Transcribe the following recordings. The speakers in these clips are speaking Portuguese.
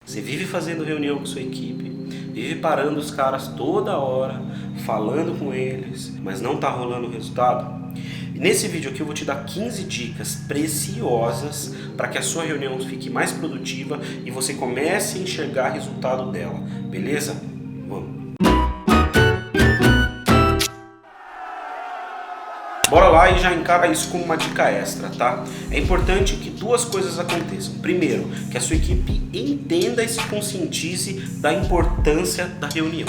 Você vive fazendo reunião com sua equipe, vive parando os caras toda hora, falando com eles, mas não tá rolando o resultado? Nesse vídeo aqui eu vou te dar 15 dicas preciosas para que a sua reunião fique mais produtiva e você comece a enxergar o resultado dela, beleza? Vamos! Bora lá e já encara isso como uma dica extra, tá? É importante que duas coisas aconteçam. Primeiro, que a sua equipe entenda e se conscientize da importância da reunião.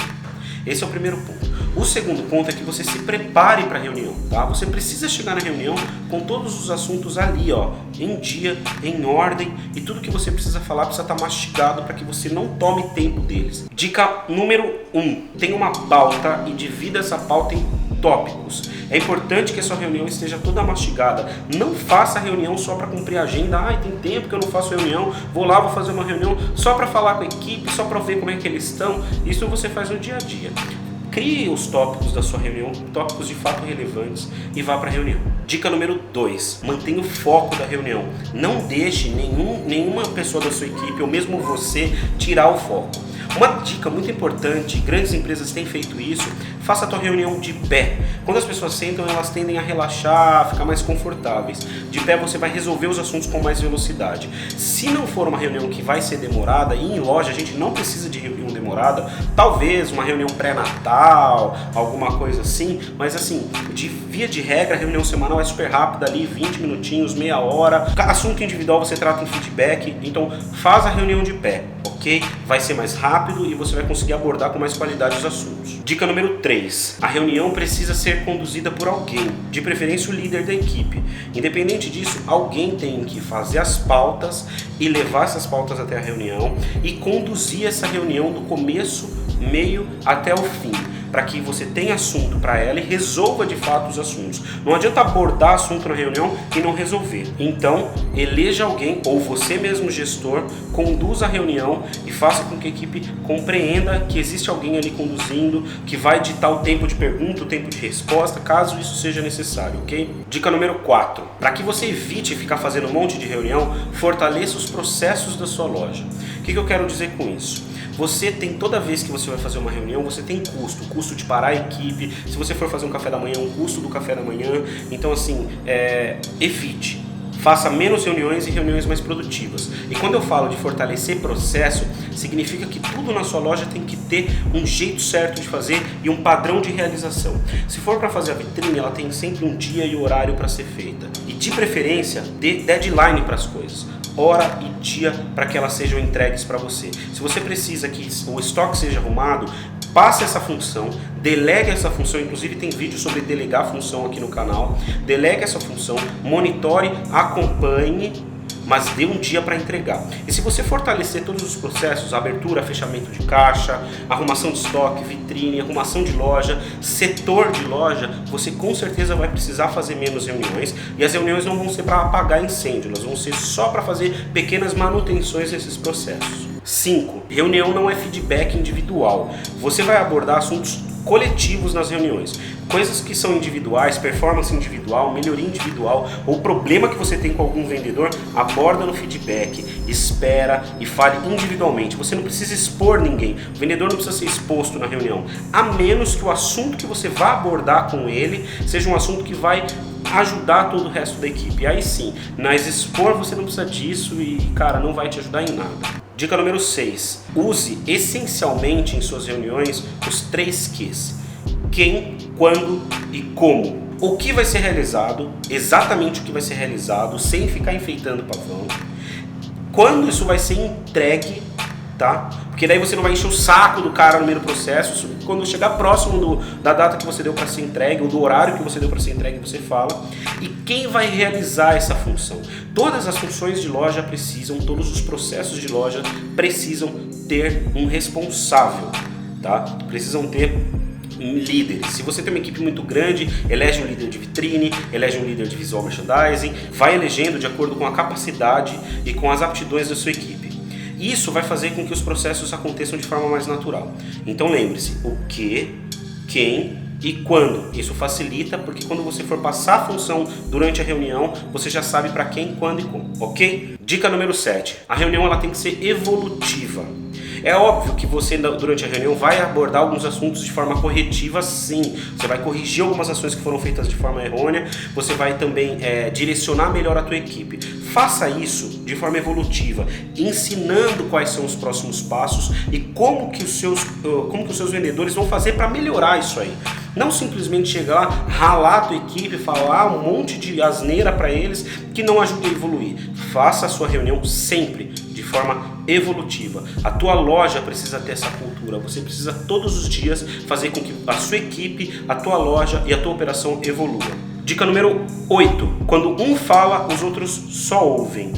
Esse é o primeiro ponto. O segundo ponto é que você se prepare para a reunião, tá? Você precisa chegar na reunião com todos os assuntos ali, ó, em dia, em ordem, e tudo que você precisa falar precisa estar mastigado para que você não tome tempo deles. Dica número 1. Tenha uma pauta e divida essa pauta em tópicos. É importante que a sua reunião esteja toda mastigada. Não faça reunião só para cumprir a agenda. Tem tempo que eu não faço reunião, vou lá, vou fazer uma reunião só para falar com a equipe, só para ver como é que eles estão. Isso você faz no dia a dia. Crie os tópicos da sua reunião, tópicos de fato relevantes, e vá para a reunião. Dica número 2, mantenha o foco da reunião. Não deixe nenhuma pessoa da sua equipe, ou mesmo você, tirar o foco. Uma dica muito importante, grandes empresas têm feito isso, faça a tua reunião de pé. Quando as pessoas sentam, elas tendem a relaxar, a ficar mais confortáveis. De pé você vai resolver os assuntos com mais velocidade. Se não for uma reunião que vai ser demorada, e em loja a gente não precisa de reunião demorada, talvez uma reunião pré-natal, alguma coisa assim, mas assim, via de regra, a reunião semanal é super rápida ali, 20 minutinhos, meia hora. Assunto individual você trata em feedback, então faz a reunião de pé, ok? Vai ser mais rápido e você vai conseguir abordar com mais qualidade os assuntos. Dica número 3. A reunião precisa ser conduzida por alguém, de preferência o líder da equipe. Independente disso, alguém tem que fazer as pautas e levar essas pautas até a reunião e conduzir essa reunião do começo, meio até o fim, para que você tenha assunto para ela e resolva de fato os assuntos. Não adianta abordar assunto na reunião e não resolver. Então, eleja alguém, ou você mesmo gestor, conduza a reunião e faça com que a equipe compreenda que existe alguém ali conduzindo, que vai ditar o tempo de pergunta, o tempo de resposta, caso isso seja necessário, ok? Dica número 4. Para que você evite ficar fazendo um monte de reunião, fortaleça os processos da sua loja. O que eu quero dizer com isso? Você tem, toda vez que você vai fazer uma reunião, você tem custo. Custo de parar a equipe. Se você for fazer um café da manhã, um custo do café da manhã. Então assim, evite. Faça menos reuniões e reuniões mais produtivas. E quando eu falo de fortalecer processo, significa que tudo na sua loja tem que ter um jeito certo de fazer e um padrão de realização. Se for para fazer a vitrine, ela tem sempre um dia e horário para ser feita. E de preferência, dê deadline para as coisas. Hora e dia para que elas sejam entregues para você. Se você precisa que o estoque seja arrumado, passe essa função, delegue essa função, inclusive tem vídeo sobre delegar a função aqui no canal, delegue essa função, monitore, acompanhe, mas dê um dia para entregar. E se você fortalecer todos os processos, abertura, fechamento de caixa, arrumação de estoque, vitrine, arrumação de loja, setor de loja, você com certeza vai precisar fazer menos reuniões, e as reuniões não vão ser para apagar incêndio, elas vão ser só para fazer pequenas manutenções nesses processos. 5. Reunião não é feedback individual. Você vai abordar assuntos coletivos nas reuniões. Coisas que são individuais, performance individual, melhoria individual, ou problema que você tem com algum vendedor, aborda no feedback, espera e fale individualmente. Você não precisa expor ninguém, o vendedor não precisa ser exposto na reunião, a menos que o assunto que você vá abordar com ele seja um assunto que vai ajudar todo o resto da equipe. Aí sim, mas expor você não precisa disso e, cara, não vai te ajudar em nada. Dica número 6. Use essencialmente em suas reuniões os 3 Qs. Quem, quando e como. O que vai ser realizado, exatamente o que vai ser realizado, sem ficar enfeitando o pavão. Quando isso vai ser entregue, tá? Porque daí você não vai encher o saco do cara no meio do processo. Quando chegar próximo da data que você deu para ser entregue, ou do horário que você deu para ser entregue, você fala. E quem vai realizar essa função? Todas as funções de loja precisam, todos os processos de loja precisam ter um responsável, tá? Precisam ter líderes. Se você tem uma equipe muito grande, elege um líder de vitrine, elege um líder de visual merchandising, vai elegendo de acordo com a capacidade e com as aptidões da sua equipe. Isso vai fazer com que os processos aconteçam de forma mais natural. Então lembre-se, o que, quem, e quando. Isso facilita porque quando você for passar a função durante a reunião, você já sabe para quem, quando e como, ok? Dica número 7. A reunião ela tem que ser evolutiva. É óbvio que você, durante a reunião, vai abordar alguns assuntos de forma corretiva, sim. Você vai corrigir algumas ações que foram feitas de forma errônea, você vai também direcionar melhor a tua equipe. Faça isso de forma evolutiva, ensinando quais são os próximos passos e como que os seus vendedores vão fazer para melhorar isso aí. Não simplesmente chegar lá, ralar a tua equipe, falar um monte de asneira para eles que não ajuda a evoluir. Faça a sua reunião sempre de forma evolutiva. A tua loja precisa ter essa cultura. Você precisa todos os dias fazer com que a sua equipe, a tua loja e a tua operação evolua. Dica número 8. Quando um fala, os outros só ouvem.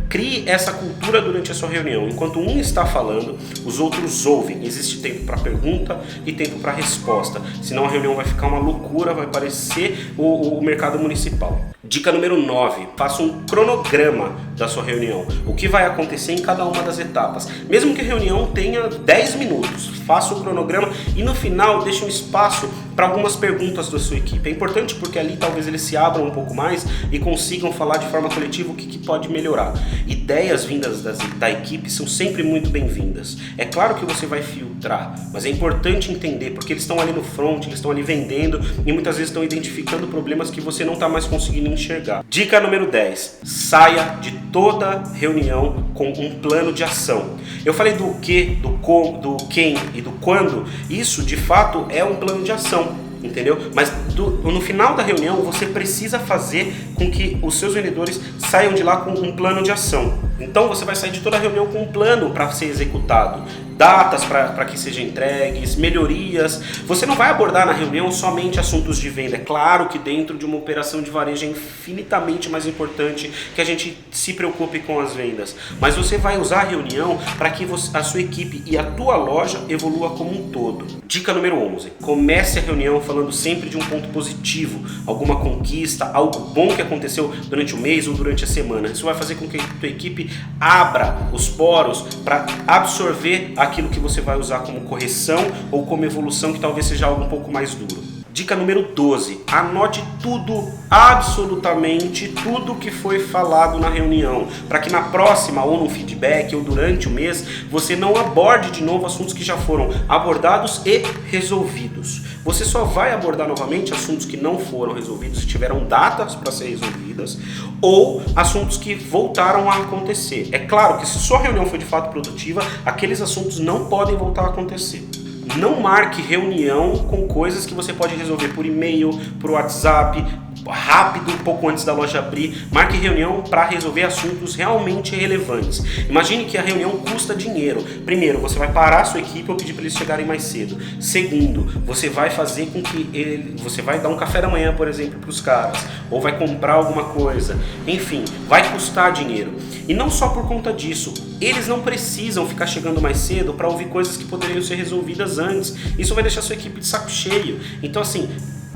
Crie essa cultura durante a sua reunião. Enquanto um está falando, os outros ouvem. Existe tempo para pergunta e tempo para resposta. Senão a reunião vai ficar uma loucura, vai parecer o mercado municipal. Dica número 9. Faça um cronograma da sua reunião. O que vai acontecer em cada uma das etapas. Mesmo que a reunião tenha 10 minutos, faça o cronograma e no final deixe um espaço para algumas perguntas da sua equipe. É importante porque ali talvez eles se abram um pouco mais e consigam falar de forma coletiva o que pode melhorar. Ideias vindas da equipe são sempre muito bem-vindas. É claro que você vai filtrar, mas é importante entender porque eles estão ali no front, eles estão ali vendendo e muitas vezes estão identificando problemas que você não está mais conseguindo enxergar. Dica número 10. Saia de toda reunião com um plano de ação. Eu falei do que, do como, do quem e do quando. Isso de fato é um plano de ação, entendeu? Mas no final da reunião você precisa fazer com que os seus vendedores saiam de lá com um plano de ação. Então você vai sair de toda a reunião com um plano para ser executado, datas para que sejam entregues, melhorias. Você não vai abordar na reunião somente assuntos de venda. É claro que dentro de uma operação de varejo é infinitamente mais importante que a gente se preocupe com as vendas. Mas você vai usar a reunião para que a sua equipe e a tua loja evolua como um todo. Dica número 11. Comece a reunião falando sempre de um ponto positivo, alguma conquista, algo bom que aconteceu durante o mês ou durante a semana. Isso vai fazer com que a tua equipe abra os poros para absorver aquilo que você vai usar como correção ou como evolução, que talvez seja algo um pouco mais duro. Dica número 12. Anote tudo, absolutamente tudo que foi falado na reunião, para que na próxima ou no feedback ou durante o mês você não aborde de novo assuntos que já foram abordados e resolvidos. Você só vai abordar novamente assuntos que não foram resolvidos e tiveram datas para ser resolvidas ou assuntos que voltaram a acontecer. É claro que se sua reunião foi de fato produtiva, aqueles assuntos não podem voltar a acontecer. Não marque reunião com coisas que você pode resolver por e-mail, por WhatsApp, rápido, um pouco antes da loja abrir. Marque reunião para resolver assuntos realmente relevantes. Imagine que a reunião custa dinheiro. Primeiro, você vai parar a sua equipe ou pedir para eles chegarem mais cedo. Segundo, você vai fazer com que você vai dar um café da manhã, por exemplo, para os caras, ou vai comprar alguma coisa. Enfim, vai custar dinheiro. E não só por conta disso, eles não precisam ficar chegando mais cedo para ouvir coisas que poderiam ser resolvidas antes. Isso vai deixar a sua equipe de saco cheio. Então assim,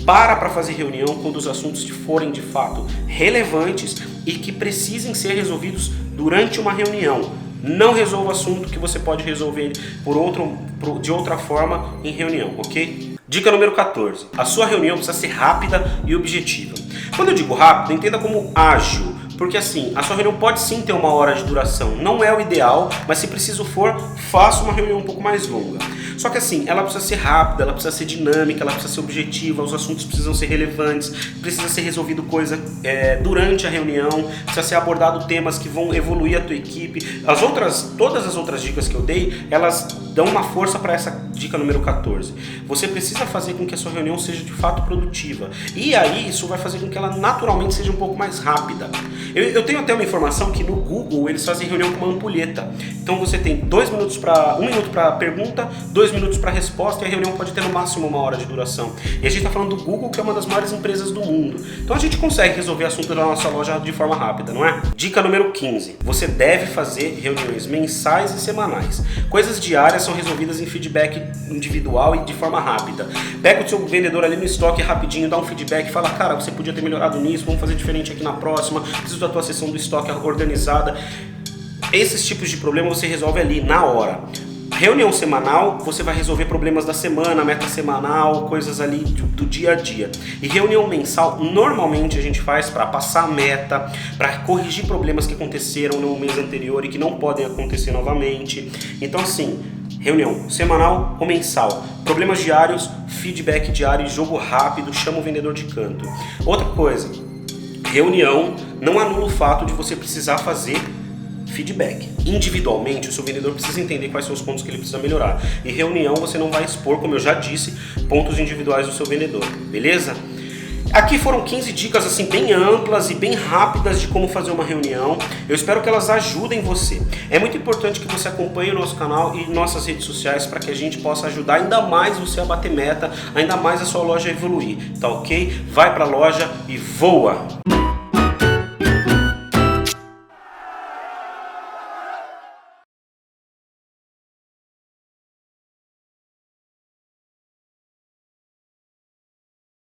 para fazer reunião quando os assuntos forem de fato relevantes e que precisem ser resolvidos durante uma reunião. Não resolva assunto que você pode resolver de outra forma em reunião, ok? Dica número 14. A sua reunião precisa ser rápida e objetiva. Quando eu digo rápido, entenda como ágil. Porque assim, a sua reunião pode sim ter 1 hora de duração. Não é o ideal, mas se preciso for, faça uma reunião um pouco mais longa. Só que assim, ela precisa ser rápida, ela precisa ser dinâmica, ela precisa ser objetiva, os assuntos precisam ser relevantes, precisa ser resolvido coisa durante a reunião, precisa ser abordado temas que vão evoluir a tua equipe. Todas as outras dicas que eu dei, elas dão uma força para essa dica número 14. Você precisa fazer com que a sua reunião seja de fato produtiva. E aí, isso vai fazer com que ela naturalmente seja um pouco mais rápida. Eu tenho até uma informação que no Google eles fazem reunião com uma ampulheta. Então você tem 1 minuto para pergunta, 2 minutos para resposta e a reunião pode ter no máximo 1 hora de duração. E a gente está falando do Google, que é uma das maiores empresas do mundo. Então a gente consegue resolver assunto da nossa loja de forma rápida, não é? Dica número 15. Você deve fazer reuniões mensais e semanais. Coisas diárias são resolvidas em feedback individual e de forma rápida. Pega o seu vendedor ali no estoque rapidinho, dá um feedback e fala, cara, você podia ter melhorado nisso, vamos fazer diferente aqui na próxima, preciso da tua sessão do estoque organizada. Esses tipos de problema você resolve ali na hora. Reunião semanal, você vai resolver problemas da semana, meta semanal, coisas ali do dia a dia. E reunião mensal, normalmente a gente faz para passar a meta, para corrigir problemas que aconteceram no mês anterior e que não podem acontecer novamente. Então assim, reunião semanal ou mensal, problemas diários, feedback diário e jogo rápido, chama o vendedor de canto. Outra coisa, reunião não anula o fato de você precisar fazer feedback. Individualmente, o seu vendedor precisa entender quais são os pontos que ele precisa melhorar. E reunião você não vai expor, como eu já disse, pontos individuais do seu vendedor, beleza? Aqui foram 15 dicas assim bem amplas e bem rápidas de como fazer uma reunião. Eu espero que elas ajudem você. É muito importante que você acompanhe o nosso canal e nossas redes sociais para que a gente possa ajudar ainda mais você a bater meta, ainda mais a sua loja a evoluir, tá ok? Vai pra loja e voa!